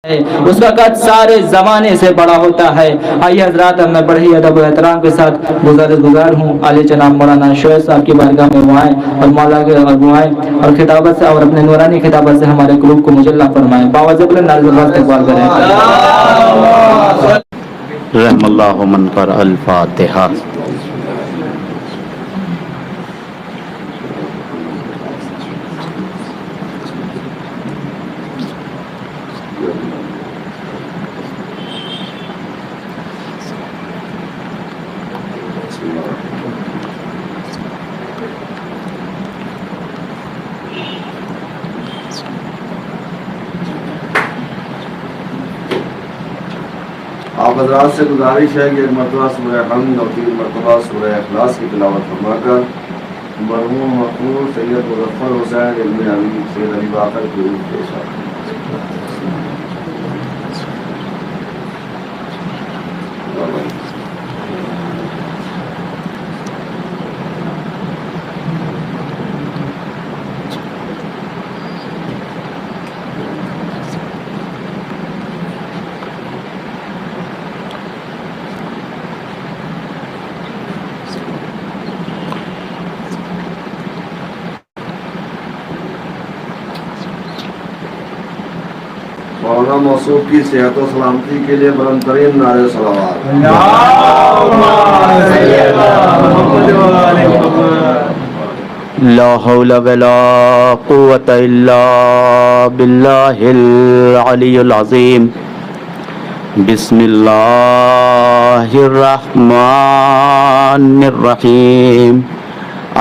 اس کا قد سارے زمانے سے بڑا ہوتا ہے۔ آئیے حضرات، میں بڑے ادب و احترام کے ساتھ گزار ہوں عالی جناب مولانا شعیب صاحب کی بارگاہ میں دعائیں اور مولا کے دعائیں اور خطابت سے اور اپنے نورانی خطابت سے ہمارے قلوب کو مجلہ فرمائیں۔ باوجہ نازل استقبال کریں۔ رحم اللہ من قرأ الفاتحہ۔ آپ حضرات سے گزارش ہے کہ ایک مرتبہ سورہ حمد اور 3 مرتبہ سورہ اخلاص کی تلاوت فرما کر مرحوم مقبول سید مظفر حسین ابن علی سید علی باقر کی روح پیش آئے۔ مولانا موصوف کی صحت و سلامتی کے لیے بلند ترین نعرے صلوات۔ لا حول ولا قوة الا باللہ العلی العظیم۔ بسم اللہ الرحمن الرحیم۔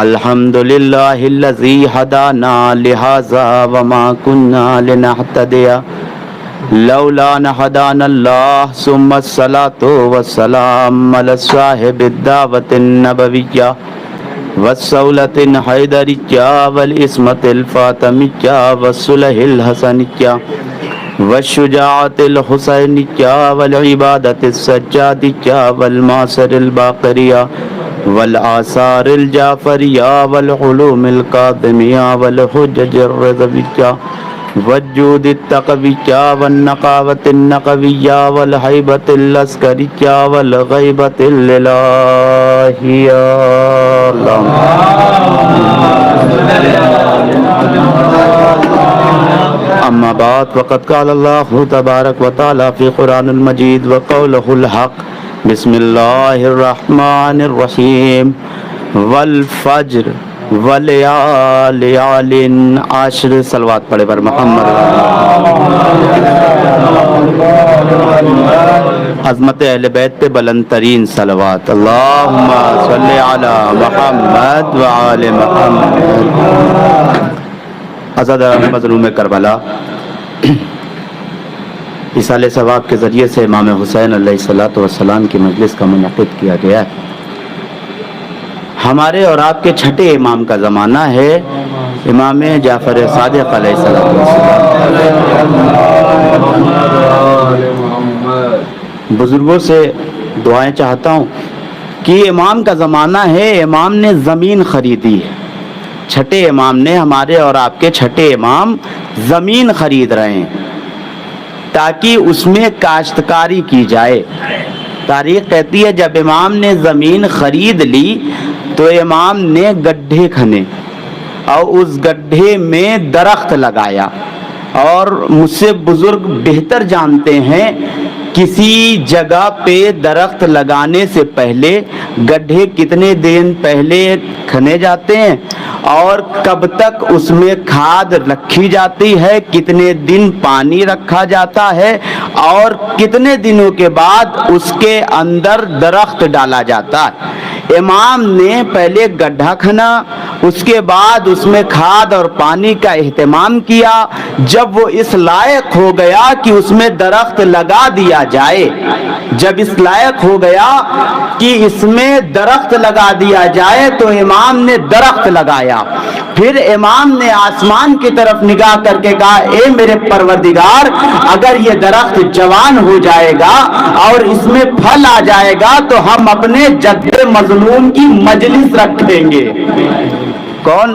الحمد للہ الذی ہدانا لہذا وما كنا لنہتدی لولا ان هدانا اللہ ثم الصلاة والسلام علی صاحب الدعوة النبویہ والصولة الحیدریہ والعصمة الفاطمیہ والصلح الحسنیہ والشجاعة الحسینیہ والعبادة السجادیہ والمعصر الباقریہ والآثار الجعفریہ والعلوم القادمیہ والحجج الرضویہ والجود التقویہ والنقاوة النقویہ والحیبة العسکریہ والغیبة الالہیہ۔ اما بعد فقد قال اللہ تبارک و تعالی فی قرآن المجید وقولہ الحق۔ بسم اللہ الرحمن الرحیم۔ والفجر ولیال عشر۔ صلوات پڑھے پر محمد۔ عظمت اہل بیت پہ بلند ترین صلوات۔ اللہم صلی علی محمد وآل محمد۔ عزادار مظلوم کربلا، اصال ثواب کے ذریعے سے امام حسین علیہ السلام کی مجلس کا منعقد کیا گیا ہے۔ ہمارے اور آپ کے چھٹے امام کا زمانہ ہے، امام جعفر صادق علیہ السلام۔ بزرگوں سے دعائیں چاہتا ہوں کہ امام کا زمانہ ہے، امام نے زمین خریدی ہے۔ چھٹے امام نے، ہمارے اور آپ کے چھٹے امام زمین خرید رہے ہیں تاکہ اس میں کاشتکاری کی جائے۔ تاریخ کہتی ہے جب امام نے زمین خرید لی تو امام نے گڈھے کھنے اور اس گڈھے میں درخت لگایا، اور مجھ سے بزرگ بہتر جانتے ہیں کسی جگہ پہ درخت لگانے سے پہلے گڈھے کتنے دن پہلے کھنے جاتے ہیں اور کب تک اس میں کھاد رکھی جاتی ہے، کتنے دن پانی رکھا جاتا ہے اور کتنے دنوں کے بعد اس کے اندر درخت ڈالا جاتا ہے۔ امام نے پہلے گڈھا کھنا، اس کے بعد اس میں کھاد اور پانی کا اہتمام کیا۔ جب وہ اس لائق ہو گیا کہ اس میں درخت لگا دیا جائے، جب اس لائق ہو گیا کہ اس میں درخت لگا دیا جائے تو امام نے درخت لگایا۔ پھر امام نے آسمان کی طرف نگاہ کر کے کہا، اے میرے پروردگار، اگر یہ درخت جوان ہو جائے گا اور اس میں پھل آ جائے گا تو ہم اپنے جد مظلوم کی مجلس رکھیں گے۔ कौन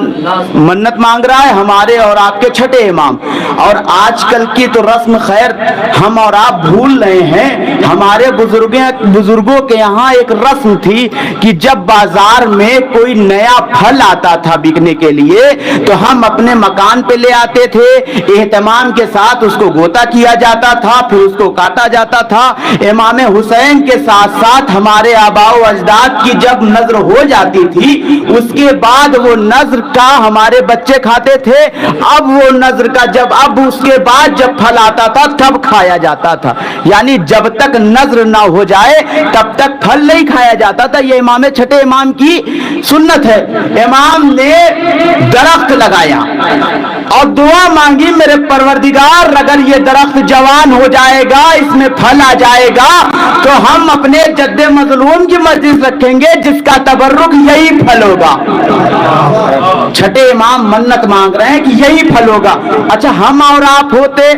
मन्नत मांग रहा है? हमारे और आपके छठे इमाम। और आजकल की तो रस्म खैर हम और आप भूल रहे हैं। हमारे बुजुर्गों के यहाँ एक रस्म थी कि जब बाजार में कोई नया फल आता था बिकने के लिए तो हम अपने मकान पे ले आते थे, एहतमाम के साथ उसको गोता किया जाता था, फिर उसको काटा जाता था। इमाम हुसैन के साथ साथ हमारे आबाओ अजदाद की जब नजर हो जाती थी उसके बाद वो नजर का हमारे बच्चे खाते थे। अब वो नजर का अब उसके बाद जब फल आता था तब खाया जाता था, यानी जब तक नजर ना हो जाए तब तक फल नहीं खाया जाता था। ये इमाम छठे इमाम की सुन्नत है। इमाम ने दरख्त लगाया और दुआ मांगी, मेरे परवरदिगार अगर ये दरख्त जवान हो जाएगा, इसमें फल आ जाएगा तो हम अपने जद्दे मजलूम की मस्जिद रखेंगे जिसका तबर्रुक यही फल होगा। छठे इमाम मन्नत मांग रहे हैं कि यही फल होगा। अच्छा, हम और आप होते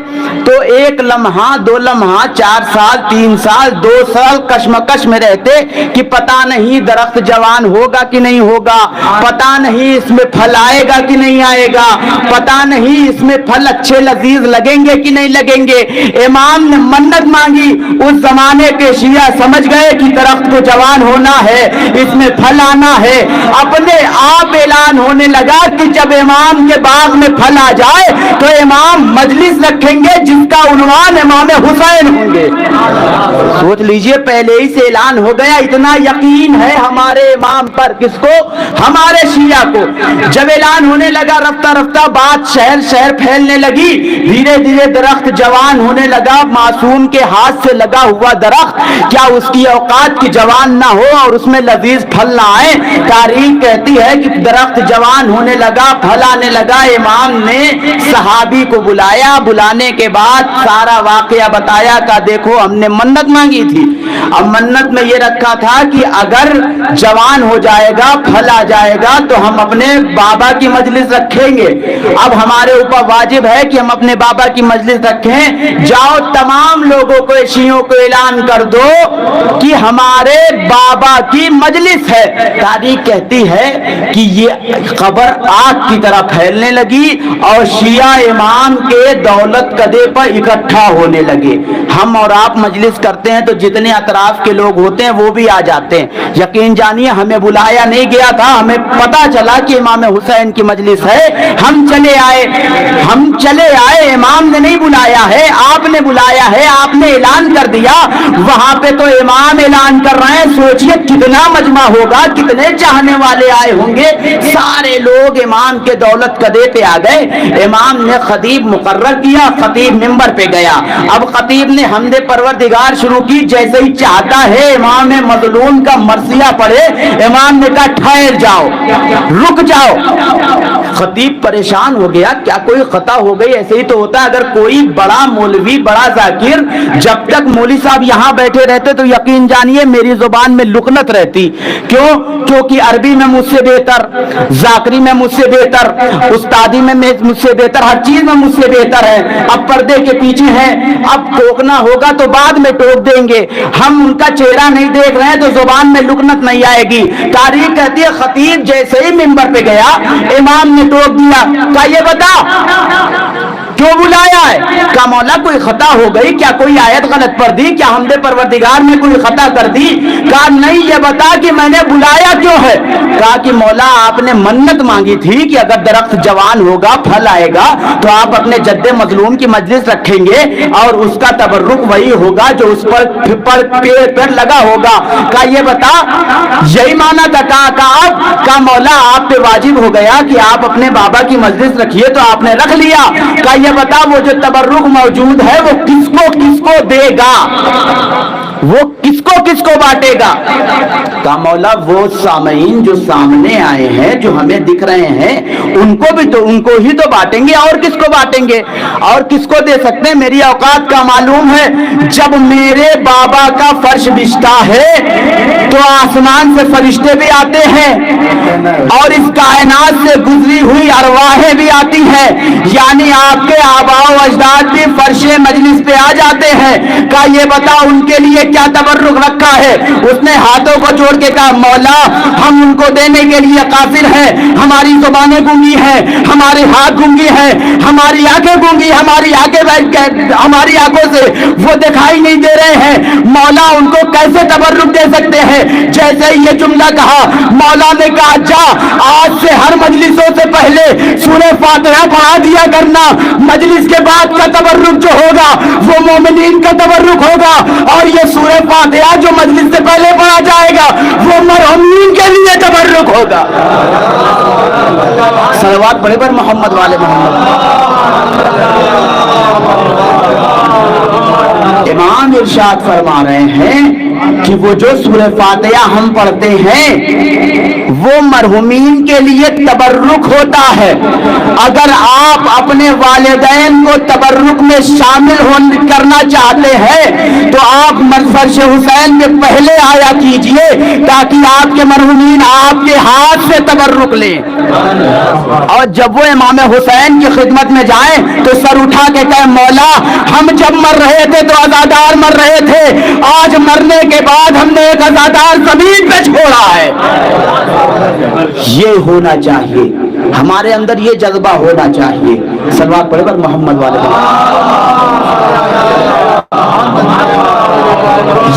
तो 1 लम्हा 2 लम्हा 4 साल 3 साल 2 साल कश्मकश में रहते कि पता नहीं दरख्त जवान होगा कि नहीं होगा, पता नहीं इसमें फल आएगा कि नहीं आएगा, पता नहीं इसमें फल अच्छे लजीज लगेंगे कि नहीं लगेंगे। इमाम ने मन्नत मांगी। उस जमाने के शिया समझ गए कि दरख्त को जवान होना है, इसमें फल आना है। अपने आप ऐलान होने लगा कि जब इमाम के बाग में फल आ जाए तो इमाम मजलिस रखेंगे जिसका उन्वान इमाम हुसैन होंगे। सोच लीजिए, पहले ही से ऐलान हो गया। इतना यकीन है हमारे इमाम पर, किसको? हमारे शिया को। जब ऐलान होने लगा रफ्ता रफ्ता बात शहर शहर फैलने लगी, धीरे धीरे दरख्त जवान होने लगा। मासूम के हाथ से लगा हुआ दरख्त क्या उसकी औकात की जवान ना हो और उसमें लजीज फल ना आए? तारीख कहती है कि दरख्त जवान होने लगा, फल आने लगा। इमाम ने सहाबी को बुलाया, बुलाने के बाद सारा वाकया बताया का देखो हमने मन्नत मांगी थी। अब मन्नत में ये रखा था कि अगर जवान हो जाएगा, फल आ जाएगा तो हम अपने बाबा की मजलिस रखेंगे। अब हमारे ऊपर वाजिब है कि हम अपने बाबा की मजलिस रखें। जाओ तमाम लोगों को, शियों को ऐलान कर दो कि हमारे बाबा की मजलिस है। तारीख कहती है कि ये खबर आग की तरह फैलने लगी और शिया इमाम के दौलत कदे पर इकट्ठा होने लगे। हम और आप मजलिस करते हैं तो जितने अतराफ के लोग होते हैं वो भी आ जाते हैं। यकीन जानिए, हमें बुलाया नहीं गया था, हमें पता चला कि इमाम हुसैन की मजलिस है, हम चले आए। इमाम ने नहीं बुलाया है, आपने बुलाया है, आपने ऐलान कर दिया। वहां पे तो इमाम ऐलान कर रहे हैं। सोचिए कितना मजमा होगा, कितने चाहने वाले आए होंगे। सारे लोग इमाम के दौलत कदे पे आ गए। इमाम ने खतीब मुकर्रर किया, खतीब मिंबर पे गया। अब खतीब ने हमदे परवरदिगार शुरू की। जैसे ही चाहता है इमाम मजलूम का मरसिया पढ़े, इमाम ने कहा ठहर जाओ, रुक जाओ। खतीब परेशान हो गया, क्या कोई खता हो गई? ऐसे ही तो होता है, अगर कोई बड़ा मौलवी, बड़ा जाकिर, जब तक मौलवी साहब यहाँ बैठे रहते तो यकीन जानिए मेरी जुबान में लुकनत रहती। क्यों? क्योंकि अरबी में मुझसे बेहतर, जाकरी में मुझसे बेहतर, उस्तादी में मुझसे बेहतर, हर चीज में मुझसे बेहतर है। अब पर्दे के पीछे हैं, अब टोकना होगा तो बाद में टोक देंगे। हम उनका चेहरा नहीं देख रहे हैं तो जुबान में लुकनत नहीं आएगी। तारीख कहती है खतीब जैसे ही मिंबर पे गया, इमाम ने टोक दिया। क्या ये बता क्यों बुलाया है? क्या मौला कोई खता हो गई? क्या कोई आयत गलत पढ़ दी? क्या हमदे परवरदिगार ने कोई खता कर दी? कहा नहीं, ये बता कि मैंने बुलाया क्यों है? कहा कि मौला आपने मन्नत मांगी थी कि अगर दरख्त जवान होगा, फल आएगा तो आप अपने जद्दे मजलूम की मजलिस रखेंगे और उसका तबर्रुक वही होगा जो उस पर पेड़ पर लगा होगा। कहा ये बता, यही माना था? कहा मौला आप पे वाजिब हो गया कि आप अपने बाबा की मजलिस रखिए तो आपने रख लिया। कहा ये बता, वो जो तबर्रुक मौजूद है वो किसको किसको देगा, वो किसको किसको बांटेगा? कहा मौला वो सामईन जो सामने आए हैं, जो हमें दिख रहे हैं, उनको भी तो, उनको ही तो बांटेंगे। और किसको बांटेंगे? और किसको दे सकते हैं? मेरी औकात का मालूम है। जब मेरे बाबा का फर्श बिछता है तो आसमान से फरिश्ते भी आते हैं और इस कायनात से गुजरी हुई अरवाहें भी आती हैं, यानी आपके आबाओ अजदाद भी फर्शे मजलिस पे आ जाते हैं। का ये बता उनके लिए क्या तबर्रुक रखा है। उसने हाथों को जोड़ के कहा मौला हम उनको देने के लिए काफिर हैं, हमारी जुबानें गूंगी हैं, हमारे हाथ गूंगी हैं, हमारी आंखें गूंगी, हमारी आंखों से वो दिखाई नहीं दे रहे हैं, मौला उनको कैसे तबर्रुक दे सकते हैं। जैसे ही ये जुमला कहा मौला ने कहा जा आज से हर मजलिसों से पहले सूरह फातिहा पढ़ा दिया करना, मजलिस के बाद का तबर्रुक जो होगा वो मोमिनीन का तबर्रुक होगा, और ये सूरह फातिहा जो मजलिस से पहले पढ़ा जाएगा वो मरहूमीन के लिए तबर्रुक होगा। सलवात पढ़े पर मोहम्मद वाले मोहम्मद। इमाम इरशाद फरमा रहे हैं कि वो जो सूरह फातिहा हम पढ़ते हैं वो मरहूमीन के लिए तबर्रुक होता है। अगर आप अपने वालिदैन को तबर्रुक में शामिल करना चाहते हैं तो आप फर्श हुसैन में पहले आया कीजिए ताकि आपके मरहूमीन आपके हाथ से तबर्रुक लें, और जब वो इमाम हुसैन की खिदमत में जाएं तो सर उठा के कहे मौला हम जब मर रहे थे तो अज़ादार मर रहे थे, आज मरने के बाद हमने एक अज़ादार जमीन पे छोड़ा है। ये होना चाहिए, हमारे अंदर ये जज्बा होना चाहिए। सलवात पढ़े पर मोहम्मद वाले।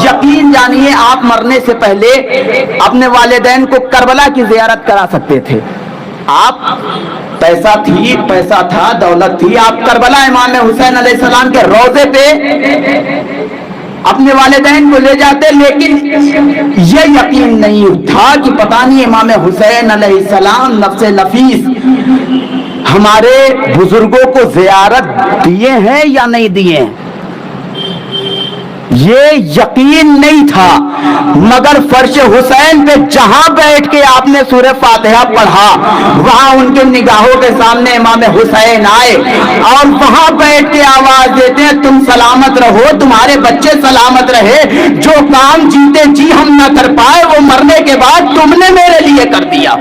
यकीन जानिए आप मरने से पहले अपने वालिदैन को करबला की ज़ियारत करा सकते थे। आप पैसा था, दौलत थी, आप करबला इमाम हुसैन अलैहिस्सलाम के रोज़े पे अपने वालिदैन को ले जाते, लेकिन ये यकीन नहीं था कि पता नहीं इमाम हुसैन अलैहिस्सलाम नफ्से नफीस हमारे बुजुर्गों को ज़ियारत दिए हैं या नहीं दिए हैं, ये यकीन नहीं था। मगर फर्श हुसैन पे जहां बैठ के आपने सूरह फातिहा पढ़ा वहां उनके निगाहों के सामने इमाम हुसैन आए और वहां बैठ के आवाज देते हैं तुम सलामत रहो, तुम्हारे बच्चे सलामत रहे, जो काम जीते जी हम न कर पाए वो मरने के बाद तुमने मेरे लिए कर दिया।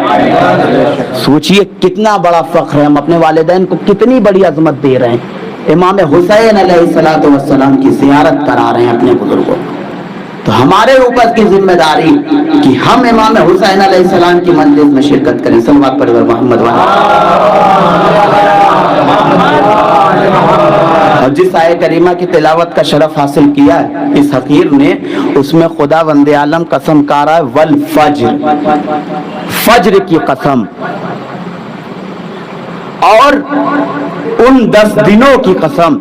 सोचिए कितना बड़ा फख्र है, हम अपने वालिदैन को कितनी बड़ी अजमत दे रहे हैं। इमाम हुसैन अलैहिस्सलातु वस्सलाम की ज़ियारत करा रहे हैं अपने बुजुर्गों। तो हमारे ऊपर की जिम्मेदारी कि हम इमाम हुसैन अलैहिस्सलाम की मंजिल में शिरकत करें। सल्लल्लाहु अलैहि मोहम्मद वाला। और जिस आय करीमा की तिलावत का शरफ हासिल किया इस हकीर ने, उसमें खुदा वंदे आलम कसम खा रहा है वल फज्र, फज्र की कसम, और उन 10 दिनों की कसम।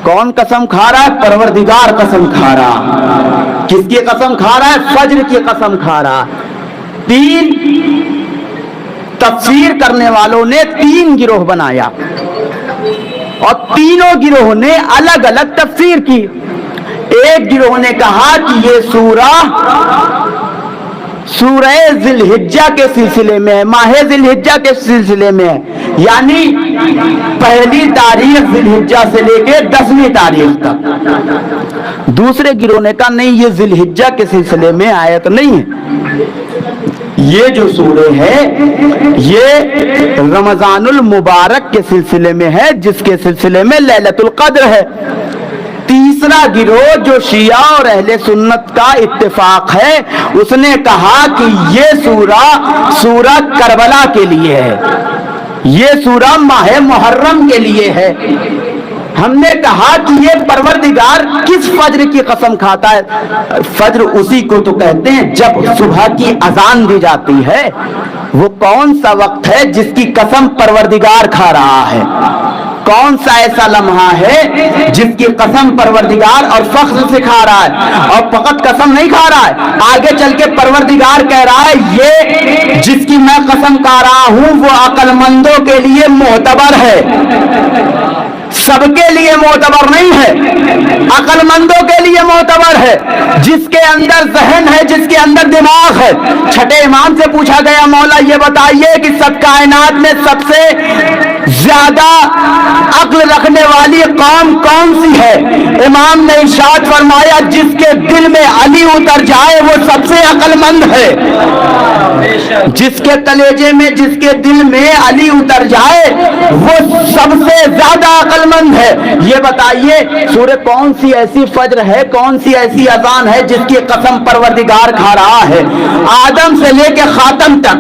कौन कसम खा रहा है? परवरदिगार कसम खा रहा। किसकी कसम खा रहा है? फज्र की कसम खा रहा। 3 तफसीर करने वालों ने 3 गिरोह बनाया और तीनों गिरोह ने अलग अलग तफसीर की। एक गिरोह ने कहा कि ये सूरह ज़िलहिज्जा के सिलसिले में है, माह ज़िलहिज्जा के सिलसिले में है, यानी पहली तारीख ज़िलहिज्जा से लेके 10वीं तारीख तक। दूसरे गिरोह ने कहा नहीं ये ज़िलहिज्जा के सिलसिले में आयत नहीं है, ये जो सूरह है ये रमजानुल मुबारक के सिलसिले में है, जिसके सिलसिले में लैलतुल कद्र है। तीसरा गिरोह जो शिया और अहले सुन्नत का इत्तेफाक है, उसने कहा कि ये सूरह करबला के लिए है, ये सूरह माह मुहर्रम के लिए है। हमने कहा कि ये परवरदिगार किस फज्र की कसम खाता है? फज्र उसी को तो कहते हैं जब सुबह की अजान दी जाती है। वो कौन सा वक्त है जिसकी कसम परवरदिगार खा रहा है? कौन सा ऐसा लम्हा है जिसकी कसम परवरदिगार और फख्र से खा रहा है? और फकत कसम नहीं खा रहा है, आगे चल के परवरदिगार कह रहा है ये जिसकी मैं कसम खा रहा हूं वो अक्लमंदों के लिए मोतबर है, सबके लिए मोतबर नहीं है, अक्लमंदों के लिए मोतबर है, जिसके अंदर जहन है, जिसके अंदर दिमाग है। छठे इमाम से पूछा गया मौला ये बताइए कि सब कायनात में सबसे ज्यादा अक्ल रखने वाली कौम कौन सी है? इमाम ने इरशाद फरमाया जिसके दिल में अली उतर जाए वो सबसे अक्लमंद है। जिसके कलेजे में, जिसके दिल में अली उतर जाए वो सबसे ज्यादा अक्लमंद है। ये बताइए सूरह कौन सी ऐसी फज्र है, कौन सी ऐसी अजान है जिसकी कसम परवरदिगार खा रहा है? आदम से लेके खातम तक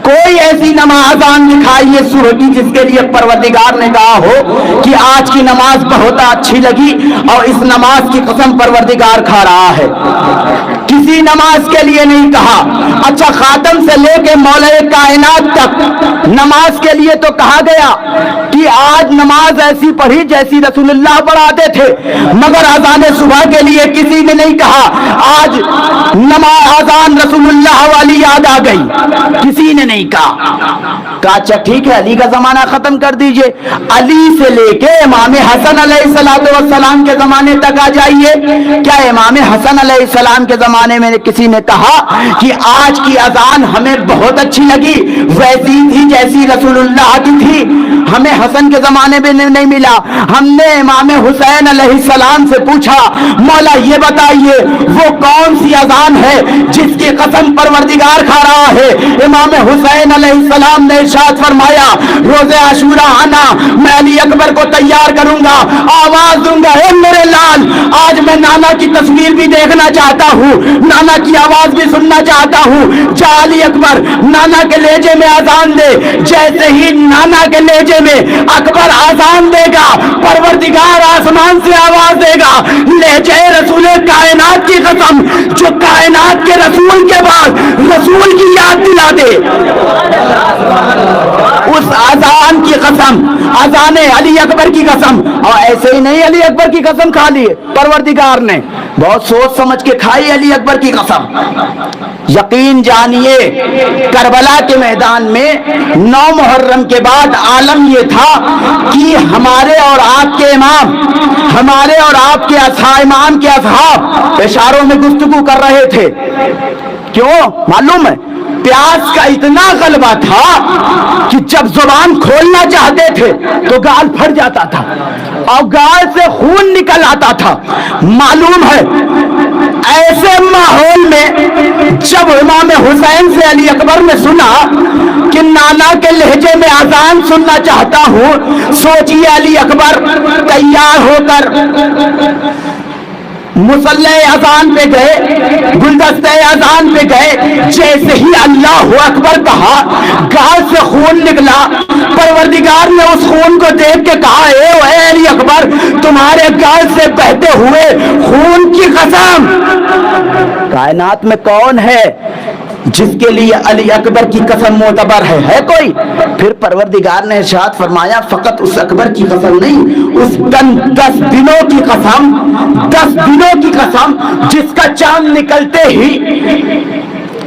कोई ऐसी नमाज आन दिखाइए सूरह की जिसके लिए परवरदिगार ने कहा हो कि आज की नमाज बहुत अच्छी लगी और इस नमाज की कसम परवरदिगार खा रहा है। किसी नमाज के लिए नहीं कहा। अच्छा, खातम से लेके मौला कायनात तक नमाज के लिए तो कहा गया कि आज नमाज ऐसी पढ़ी जैसी रसूलुल्लाह पढ़ाते थे, मगर अजान सुबह के लिए किसी ने नहीं कहा आज नमाज अजान रसूलुल्लाह वाली याद आ गई, किसी ने नहीं कहा। अच्छा ठीक है, अली का जमाना खत्म कर दीजिए, अली से लेके इमाम हसन अलैहिस्सलाम के जमाने तक आ जाइए। क्या इमाम हसन अलैहिस्सलाम के जमाने में किसी ने कहा कि आज की अजान हमें बहुत अच्छी लगी, वैसी थी जैसी रसूलुल्लाह की थी? हमें हसन के जमाने में नहीं मिला। हमने इमाम हुसैन अलैहिस्सलाम से पूछा, मौला ये बताइए वो कौन सी अजान है जिसकी कसम परवरदिगार खा रहा है? इमाम हुसैन अलैहिस्सलाम ने इरशाद फरमाया, रोज़े आशूरा आना, मैं अली अकबर को तैयार करूंगा, आवाज दूंगा, ए मेरे लाल आज मैं नाना की तस्वीर भी देखना चाहता हूँ, नाना की आवाज भी सुनना चाहता हूँ। जा अली अकबर नाना के लेजे में अजान दे। जैसे ही नाना के लेजे में अकबर आजान देगा, परवरदिगार आसमान से आवाज देगा, लेजे रसूल कायनात की कसम जो कायनात के रसूल के बाद रसूल की याद दिला दे, उस आजान की कसम, अजाने अली अकबर की कसम। और ऐसे ही नहीं अली अकबर की कसम खा ली परवरदिगार ने, बहुत सोच समझ के खाई अली अकबर की कसम। यकीन जानिए करबला के मैदान में 9 मुहर्रम के बाद आलम ये था कि हमारे और आपके इमाम, हमारे और आपके इमाम के असहाब इशारों में गुफ्तगू कर रहे थे। क्यों मालूम है? प्यास का इतना गलबा था कि जब जुबान खोलना चाहते थे तो गाल फट जाता था और गाल से खून निकल आता था। मालूम है ऐसे माहौल में जब इमाम हुसैन से अली अकबर ने सुना कि नाना के लहजे में अजान सुनना चाहता हूं, सोचिए अली अकबर तैयार होकर मुसल्ले अजान पे गए, गुलदस्ते अजान पे गए। जैसे ही अल्लाह अकबर कहा, गाल से खून निकला। परवरदिगार ने उस खून को देख के कहा, ए अली अकबर तुम्हारे गाल से बहते हुए खून की कसम, कायनात में कौन है जिसके लिए अली अकबर की कसम मोतबर है कोई? फिर परवरदिगार ने इरशाद फरमाया, फकत उस अकबर की कसम नहीं, उस 10 दिनों की कसम, 10 दिनों की कसम जिसका चांद निकलते ही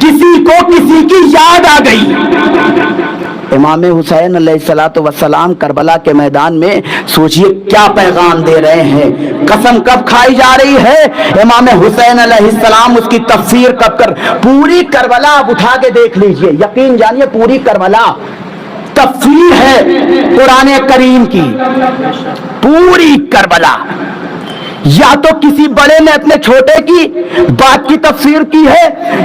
किसी को किसी की याद आ गई। इमाम हुसैन अलैहिस्सलातु वस्सलाम करबला के मैदान में सोचिए क्या पैगाम दे रहे हैं। कसम कब खाई जा रही है? इमाम हुसैन अलैहिस्सलाम, उसकी तफसीर कब कर, पूरी करबला आप उठा के देख लीजिए, यकीन जानिए पूरी करबला तफसीर है कुरान करीम की। पूरी करबला या तो किसी बड़े ने अपने छोटे की बात की तफसीर की है,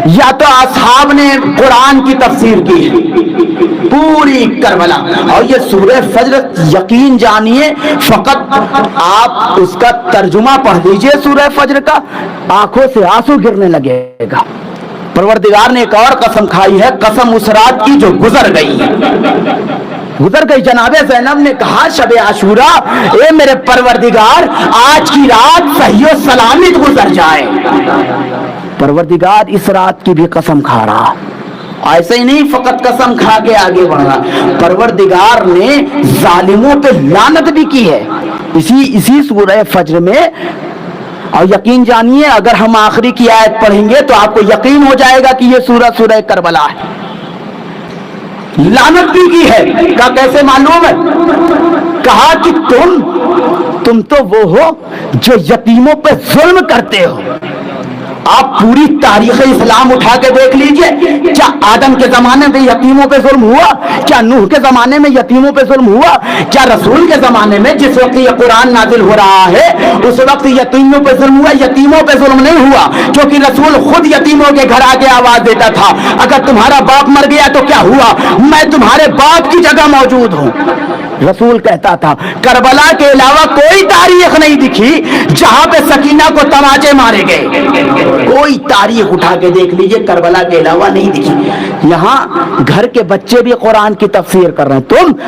या तो असहाब ने कुरान की तफसीर की है, पूरी करबला। और ये सूरह फज्र, यकीन जानिए फकत आप उसका तर्जुमा पढ़ लीजिए सूरह फज्र का, आंखों से आंसू गिरने लगेगा। परवरदिगार ने एक और कसम खाई है, कसम उस रात की जो गुजर गई। जनाबे ज़ैनब ने कहा शबे आशूरा, ए मेरे परवरदिगार आज की रात सही और सलामत गुजर जाए। परवरदिगार इस रात की भी कसम खा रहा, ऐसे ही नहीं फकत कसम खा के आगे बढ़ रहा, परवरदिगार ने जालिमों पे लानत भी की है इसी सूरह फज्र में। और यकीन जानिए अगर हम आखिरी की आयत पढ़ेंगे तो आपको यकीन हो जाएगा कि ये सूरह करबला है। लानत भी की है। का कैसे मालूम है? कहा कि तुम तो वो हो जो यतीमों पे जुल्म करते हो, आप पूरी तारीख इस्लाम उठा के देख लीजिए, क्या आदम के जमाने में यतीमों पे जुल्म हुआ? क्या नूह के जमाने में यतीमों पे जुल्म हुआ? क्या रसूल के जमाने में जिस वक्त ये कुरान नाजिल हो रहा है उस वक्त यतीमों पे जुल्म हुआ? यतीमों पे जुल्म नहीं हुआ, क्योंकि रसूल खुद यतीमों के घर आके आवाज देता था, अगर तुम्हारा बाप मर गया तो क्या हुआ, मैं तुम्हारे बाप की जगह मौजूद हूं। रसूल कहता था। करबला के अलावा कोई तारीख नहीं दिखी जहां पे सकीना को तमाचे मारे गए, कोई तारीख उठा के देख लीजिए, करबला के अलावा नहीं दिखी। यहाँ घर के बच्चे भी कुरान की तफसीर कर रहे हैं।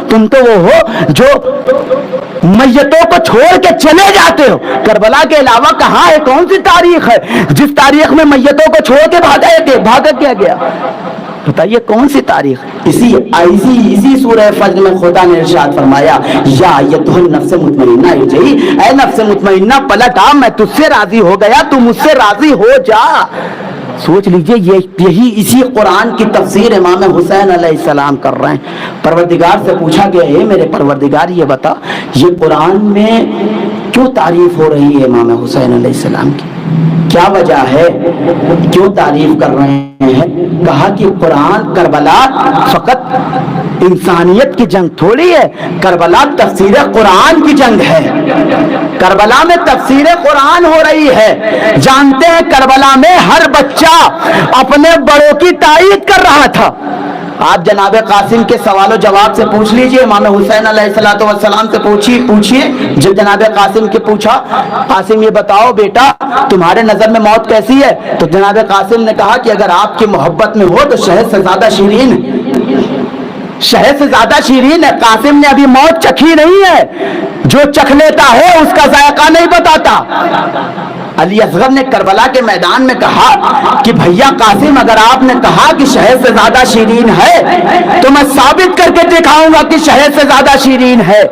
तुम तो वो हो जो मैयतों को छोड़ के चले जाते हो। करबला के अलावा कहाँ है, कौन सी तारीख है जिस तारीख में मैयतों को छोड़ के भागा क्या गया? बताइए कौन सी तारीख? इसी सूरह फज्र में खुदा ने इरशाद फरमाया, या अय्युहन नफ्स मुतमइन्ना इरजिई, ऐ नफ्स मुतमइन्ना पलट आ, मैं तुझसे राजी हो गया, तू मुझसे राजी हो जा। सोच लीजिए, यही इसी कुरान की तफसीर इमाम हुसैन अलैहिस्सलाम कर रहे हैं। परवरदिगार से पूछा गया, है मेरे परवरदिगार ये बता, ये कुरान में क्यों तारीफ हो रही है इमाम हुसैन अलैहिस्सलाम की, क्या वजह है, क्यों तारीफ कर रहे हैं? कहा कि कुरान करबला फकत इंसानियत की जंग थोड़ी है, करबला तफसीर कुरान की जंग है। करबला में तफसीर कुरान हो रही है। जानते हैं करबला में हर बच्चा अपने बड़ों की तारीफ कर रहा था। आप जनाब कासिम के सवालों जवाब से पूछ लीजिए, इमाम हुसैन अलैहिस्सलातु वस्सलाम से पूछिए। जब जनाब कासिम के पूछा, कासिम ये बताओ बेटा तुम्हारे नजर में मौत कैसी है? तो जनाब कासिम ने कहा कि अगर आपकी मोहब्बत में हो तो शहद से ज्यादा शीरीन है, शहद से ज्यादा शीरीन है। कासिम ने अभी मौत चखी नहीं है, जो चख लेता है उसका जायका नहीं बताता। अली असगर ने करबला के मैदान में कहा कि भैया कासिम, अगर आपने कहा कि शहद से ज्यादा शीरीन है तो मैं साबित करके दिखाऊंगा कि शहद से ज्यादा शीरीन है।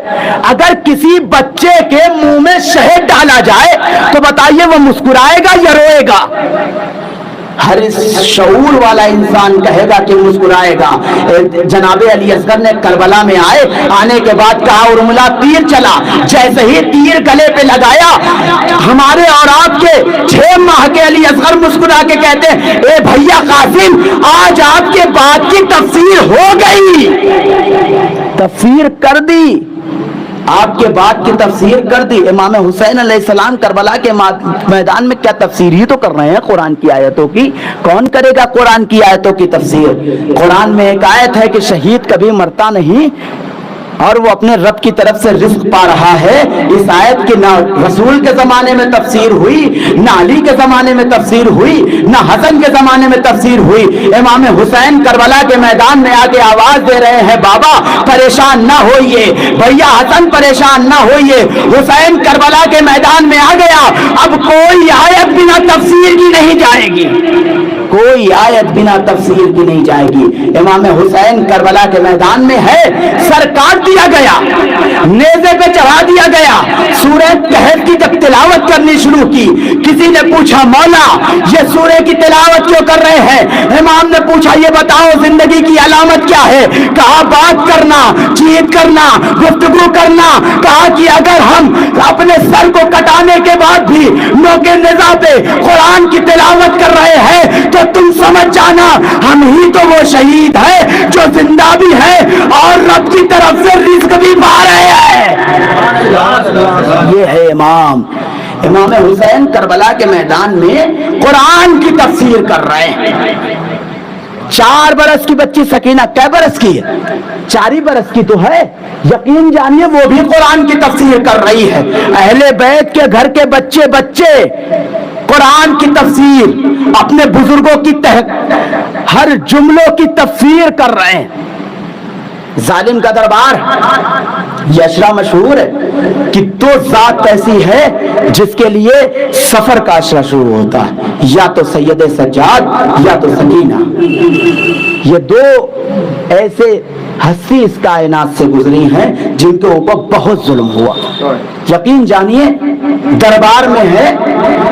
अगर किसी बच्चे के मुंह में शहद डाला जाए तो बताइए वो मुस्कुराएगा या रोएगा? हर शऊर वाला इंसान कहेगा कि मुस्कुराएगा। जनाबे अली असगर ने करबला में आने के बाद कहा, उर्मिला तीर चला, जैसे ही तीर गले पे लगाया, हमारे और आपके 6 माह के अली असगर मुस्कुरा के कहते हैं, ए भैया कासिम, आज आपके बात की तफसीर हो गई, तफसीर कर दी, आपके बात की तफसीर कर दी। इमाम हुसैन अलैहिस्सलाम करबला के मैदान में क्या तफसीर ही तो कर रहे हैं कुरान की आयतों की। कौन करेगा कुरान की आयतों की तफसीर? कुरान में एक आयत है कि शहीद कभी मरता नहीं और वो अपने रब की तरफ से रिज़्क़ पा रहा है। इस आयत की ना रसूल के जमाने में तफसीर हुई, ना अली के जमाने में तफसीर हुई, ना हसन के जमाने में तफसीर हुई। इमाम हुसैन करबला के मैदान में आके आवाज दे रहे हैं, बाबा परेशान ना होइए, भैया हसन परेशान ना होइए। हुसैन करबला के मैदान में आ गया, अब कोई आयत बिना तफसीर की नहीं जाएगी, कोई आयत बिना तफसीर की नहीं जाएगी। इमाम हुसैन करबला के मैदान में है, सर काट दिया गया, नेज़े पे चढ़ा दिया गया। सूरह कहफ की जब तिलावत करनी शुरू की, किसी ने पूछा, मौला ये सूरह की तिलावत क्यों कर रहे हैं? इमाम ने पूछा, ये बताओ जिंदगी की अलामत क्या है? कहा बात करना, चीत करना, गुफ्तगू करना। कहा कि अगर हम अपने सर को कटाने के बाद भी मौके निज़ा पे कुरान की तिलावत कर रहे हैं तो तुम समझ जाना हम ही तो वो शहीद है जो जिंदा भी है और रब की तरफ से रिज़्क़ भी पा रहे हैं। ये है इमाम हुसैन करबला के मैदान में कुरान की तफसीर कर रहे हैं। 4 बरस की बच्ची सकीना कै बरस की है? 4 ही बरस की तो है। यकीन जानिए वो भी कुरान की तफसीर कर रही है। अहले बैत के घर के बच्चे कुरान की तफसीर, अपने बुजुर्गों की हर जुमलों की तफसीर कर रहे हैं। जालिम का दरबार, यशरा मशहूर है कि तो जात ऐसी है जिसके लिए सफर का अशरा शुरू होता है, या तो सैयद सज्जाद या तो सकीना। ये 2 ऐसे हस्ती इस कायनात से गुजरी हैं जिनके ऊपर बहुत जुल्म हुआ। यकीन जानिए दरबार में है,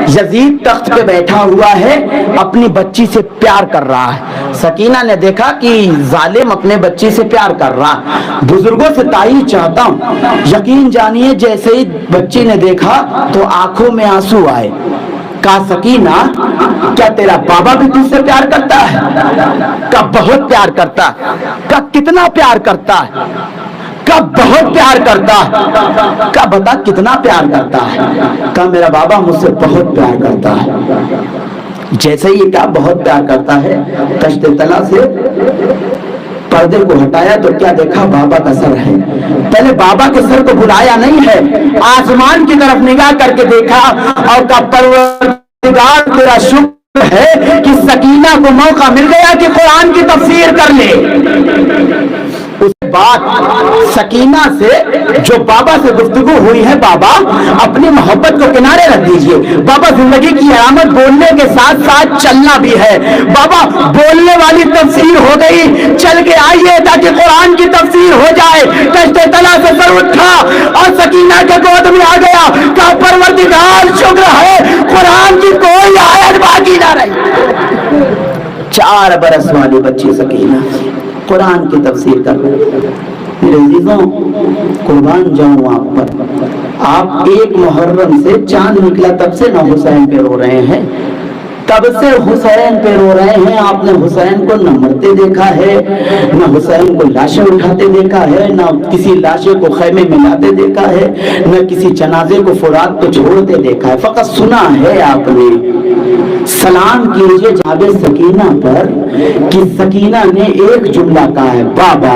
यजीद तख्त पे बैठा हुआ है, अपनी बच्ची से प्यार कर रहा है। सकीना ने देखा कि जालिम अपने बच्ची से प्यार कर रहा, बुजुर्गों से ताईद चाहता हूं। यकीन जानिए जैसे ही बच्ची ने देखा तो आंखों में आंसू आए। कहा, सकीना क्या तेरा बाबा भी तुझसे प्यार करता है? क्या बहुत प्यार करता है? क्या कितना प्यार करता है? क्या बहुत प्यार करता है? क्या बता कितना प्यार करता है? क्या मेरा बाबा मुझसे बहुत प्यार करता है। जैसे ही क्या बहुत प्यार करता है, कश्ते तला से पर्दे को हटाया तो क्या देखा, बाबा का सर है। पहले बाबा के सर को बुलाया नहीं है, आसमान की तरफ निगाह करके देखा और का परवरदिगार तेरा शुक्र है कि सकीना को मौका मिल गया कि कुरान की तफसीर कर ले। उसके बाद सकीना से जो बाबा से गुफ्तगू हुई है, बाबा अपनी मोहब्बत को किनारे रख दीजिए। बाबा जिंदगी की आमद बोलने के साथ साथ चलना भी है। बाबा बोलने वाली तफसीर हो गई, चल के आइए ताकि कुरान की तफसीर हो जाए। कश्ते तला से सर उठा और सकीना के गोद में आ गया। का परवरदिगार शुक्र है, कुरान की कोई आयत बाकी ना रही। 4 बरस वाली बच्ची सकीना कुरान की तफसीर कर रहे। मेरे अजीजों, कुर्बान जाऊं आप पर। आप एक मुहर्रम से चांद निकला तब से न हुसैन पे रो रहे हैं, तब से हुसैन पे रो रहे हैं। आपने हुसैन को न मरते देखा है, न हुसैन को लाशें उठाते देखा है, न किसी लाशे को खैमे में लाते देखा है, न किसी जनाजे को फुरात पे छोड़ते देखा है। फकत सुना है आपने। सलाम कीजिए जनाब सकीना पर कि सकीना ने एक जुमला कहा है, बाबा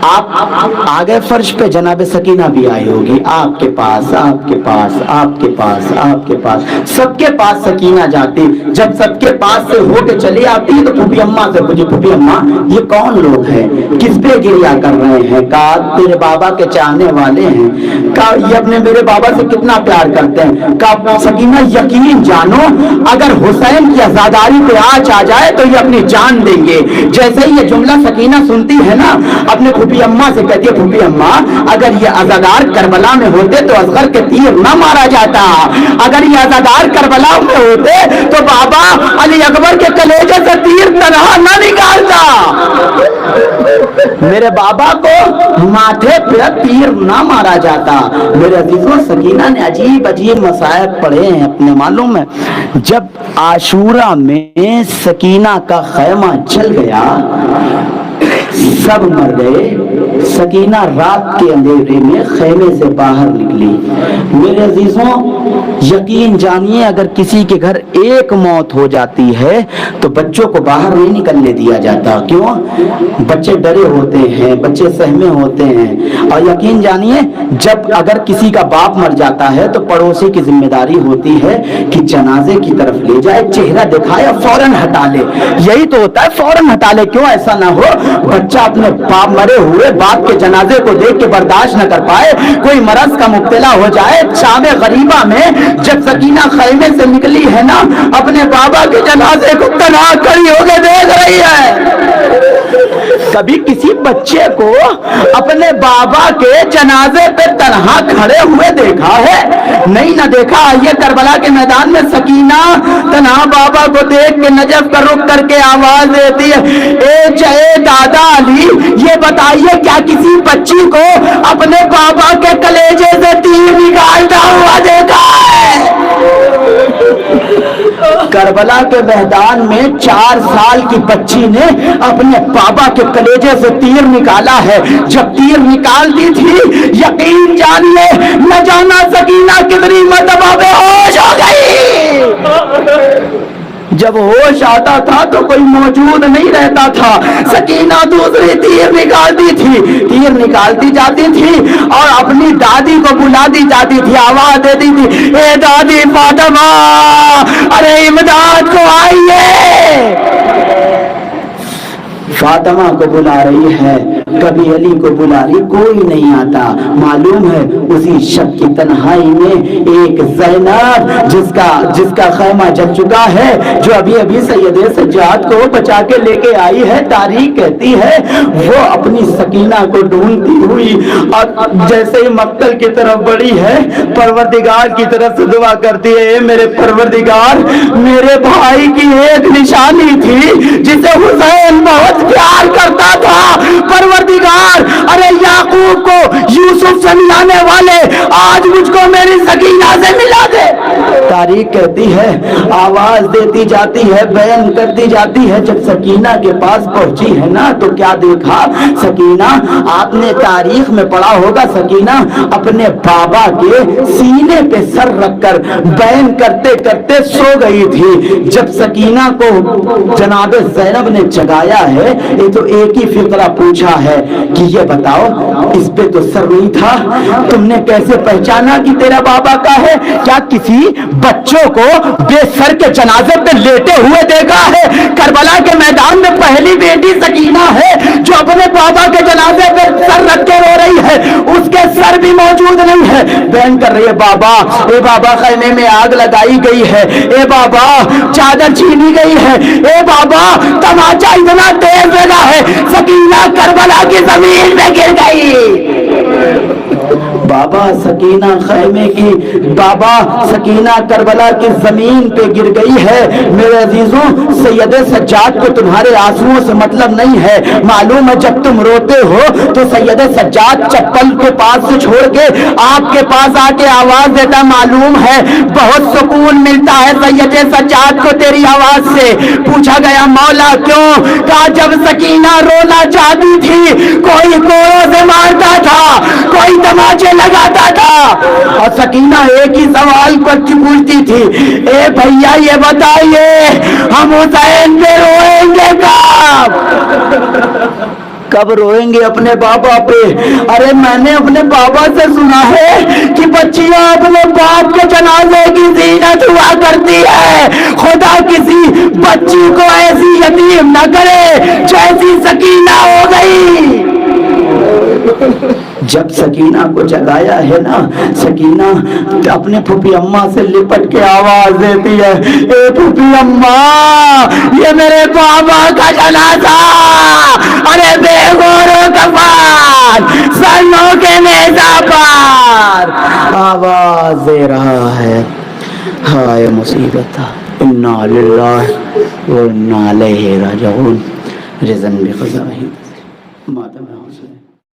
आप आगे फर्श पे जनाब सकीना भी आई होगी, आपके पास आपके पास आपके पास आपके पास सबके पास सकीना जाती। जब सबके पास से होके चली आती है तो फूफी अम्मा से पूछी, फूफी अम्मा ये कौन लोग हैं, किस पे गिरिया कर रहे हैं? कहा तेरे बाबा के चाहने वाले हैं। कहा ये अपने मेरे बाबा से कितना प्यार करते हैं। कहा सकीना यकीन जानो, अगर हुसैन की आजादारी पे आज आ जाए तो ये अपनी जान देंगे। जैसे ही ये जुमला सकीना सुनती है ना, अपने फूफी अम्मा से कहती है, फूफी अम्मा अगर ये आजादार करबला में होते तो असगर के तीर न मारा जाता। अगर ये आजादार करबला में होते तो बाबा अली अकबर के कलेजे से तीर तनहा न निकालता। मेरे बाबा को माथे पे तीर न मारा जाता। मेरे अजीजों, सकीना ने अजीब अजीब मसायब पढ़े हैं अपने मालूम है। जब आशूरा में सकीना का खैमा जल गया, सब मर गए, सकीना रात के अंधेरे में खैमे से बाहर निकली। मेरे अजीजों, यकीन जानिए अगर किसी के घर एक मौत हो जाती है तो बच्चों को बाहर नहीं निकलने दिया जाता। क्यों? बच्चे डरे होते हैं, बच्चे सहमे होते हैं। और यकीन जानिए जब अगर किसी का बाप मर जाता है तो पड़ोसी की जिम्मेदारी होती है कि जनाजे की तरफ ले जाए, चेहरा दिखाए और फौरन हटा ले। यही तो होता है, फौरन हटा ले। क्यों ऐसा ना हो बच्चा अपने बाप मरे हुए बाप के जनाजे को देख के बर्दाश्त न कर पाए, कोई मरज का मुब्तला हो जाए। शाम गरीबा में जब सकीना खैमे से निकली है ना, अपने बाबा के जनाजे को तनहा खड़ी होकर देख रही है। कभी किसी बच्चे को अपने बाबा के जनाजे पे तनहा खड़े हुए देखा है? नहीं ना देखा। ये करबला के मैदान में सकीना तनहा बाबा को देख के नजफ का रुख करके आवाज देती है, ए दादा अली, ये बताइए क्या किसी बच्ची को अपने बाबा के कलेजे से तीर निकालता हुआ देखा है? करबला के मैदान में 4 साल की बच्ची ने अपने बाबा के कलेजे से तीर निकाला है। जब तीर निकालती थी, यकीन जानिए न जाना सकीना कितनी मरतबा बेहोश हो गई। जब होश आता था तो कोई मौजूद नहीं रहता था। सकीना दूसरी तीर निकालती थी, तीर निकालती जाती थी और अपनी दादी को बुलाती जाती थी, आवाज देती थी, ए दादी फातिमा, अरे इमदाद को आइए। फातिमा को बुला रही है, कभी अली को बुला रही, कोई नहीं आता। मालूम है उसी शब की तन्हाई में एक ज़ैनब जिसका खैमा जल चुका है, जो अभी अभी सैयदे सज्जाद को बचा के लेके आई है, तारीख कहती है वो अपनी सकीना को ढूंढती हुई और जैसे ही मक्तल की तरफ बढ़ी है, परवरदिगार की तरफ से दुआ करती है, मेरे परवरदिगार, मेरे भाई की एक निशानी थी जिसे हुसैन बहुत प्यार करता था। परवरदिगार, अरे याकूब को यूसुफ से मिलाने वाले آج مجھ کو میری سکینہ سے ملا دے. تاریخ کہتی ہے آواز دیتی جاتی ہے, بیان کرتی جاتی ہے. جب سکینہ کے پاس پہنچی ہے نا تو کیا دیکھا سکینہ, آپ نے تاریخ میں پڑھا ہوگا, سکینہ اپنے بابا کے سینے پہ سر رکھ کر بیان کرتے کرتے سو گئی تھی. جب سکینہ کو جناب زینب نے جگایا ہے یہ تو ایک ہی فقرہ پوچھا ہے کہ یہ بتاؤ اس پہ تو سر نہیں تھا, تم نے کیسے پہچانا کہ تیرا بابا کا ہے؟ کیا کسی بچوں کو بے سر کے جنازے پہ لیٹے ہوئے دیکھا ہے؟ کربلا کے میدان میں پہلی بیٹی سکینہ ہے جو اپنے بابا کے جنازے پہ سر رکھ کے رو رہی ہے, اس کے سر بھی موجود نہیں ہے. بیان کر رہی ہے بابا, اے بابا خیمے میں آگ لگائی گئی ہے, اے بابا چادر چھینی گئی ہے, اے بابا تماچا اتنا تیز لگا ہے سکینہ کربلا کی زمین میں گر گئی. بابا سکینہ خیمے کی, بابا سکینہ کربلا کی زمین پہ گر گئی ہے. میرے عزیزوں سید سجاد کو تمہارے آنسوؤں سے مطلب نہیں ہے. معلوم ہے جب تم روتے ہو تو سید سجاد چپل کے پاس سے چھوڑ کے آپ کے پاس آ کے آواز دیتا, معلوم ہے بہت سکون ملتا ہے سید سجاد کو تیری آواز سے. پوچھا گیا مولا کیوں؟ کہا جب سکینہ رونا چاہتی تھی کوئی کوڑوں سے مارتا تھا, کوئی تماچے لگاتا تھا, اور سکینہ ایک ہی سوال پر پوچھتی تھی, اے بھیا یہ بتائیے ہم حسین پہ روئیں گے کب روئیں گے اپنے بابا پہ؟ ارے میں نے اپنے بابا سے سنا ہے کہ بچیاں اپنے باپ کے جنازے کی زینت ہوا کرتی ہے. خدا کسی بچی کو ایسی یتیم نہ کرے جیسی سکینہ ہو گئی. جب سکینہ کو جگایا ہے نا, سکینہ اپنے پھوپھی اماں سے لپٹ کے آواز دیتی ہے, اے پھوپھی اماں یہ میرے بابا کا جنازہ, ارے بے غور و کفان سنوں کے نیزہ پر آواز دے رہا ہے, ہائے مصیبت, انا للہ و انا الیہ راجعون. رضا بقضائہ ماتم حسین.